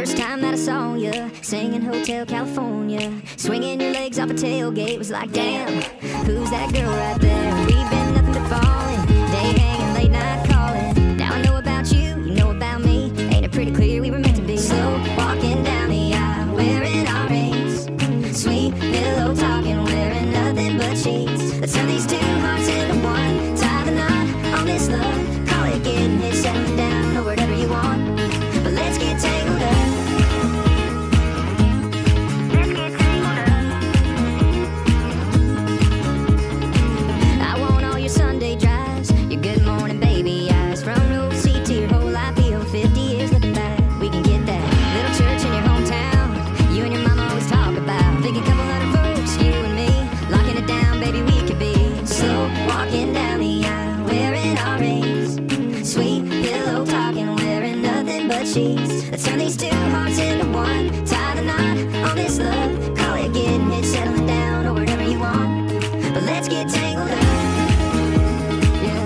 First time that I saw ya, singing Hotel California, swinging your legs off a tailgate, was like, damn, who's that girl right there? We've been nothing but falling, day hanging, late night calling. Now I know about you, you know about me. Ain't it pretty clear we were meant to be? Slow walking down the aisle, wearing our rings, sweet pillow talking, wearing nothing but sheets. Let's turn these two hearts into one, tie the knot on this love, call it getting it, settling down, or whatever you want. But let's get tangled up. Let's get tangled up. I want all your Sunday drives, your good morning baby eyes, from row seat to your whole life, be 50 years looking back. We can get that little church in your hometown you and your mama always talk about. Think a couple hundred folks, you and me, locking it down, baby, we could be slow walking down the aisle, wearing our rings, sweet pillow talking, wearing nothing but sheets. Let's turn these two hearts into one, tie the knot on this love, call it getting it, settling down, or whatever you want. But let's get tangled up. Yeah.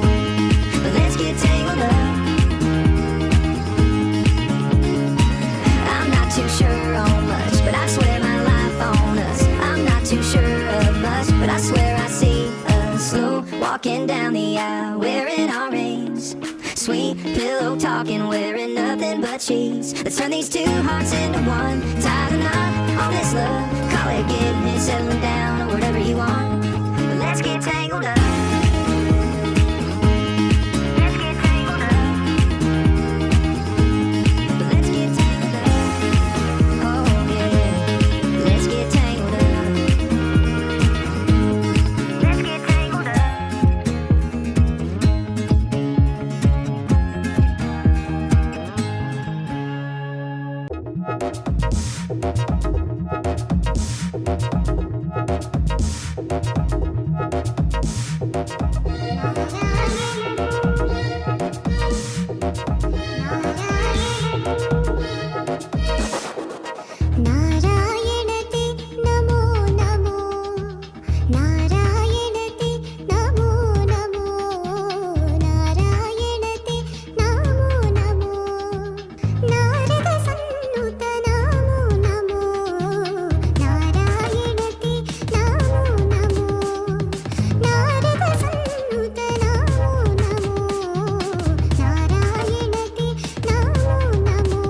But let's get tangled up. I'm not too sure on much, but I swear my life on us. I'm not too sure of much, but I swear I see us slow walking down the aisle, wearing our rings, sweet pillow talking, wearing nothing but sheets. Let's turn these two hearts into one, tie the knot on this love, call it getting it, settling down, or whatever you want. But let's get tangled up. Let's get tangled up. But let's get tangled up. Oh yeah, let's get tangled up. Let's get tangled up. നാരായണത്തെ Namo Namo നാരായണത്തെ Namo Namo നാരായണത്തെ Namo Namo Narada സന്നുത Namo Namo നാരായണത്തെ Namo Namo Narada സന്നുത Namo Namo നാരായണത്തെ Namo Namo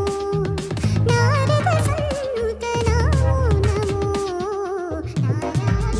Narada സന്നുത Namo Namo Narayana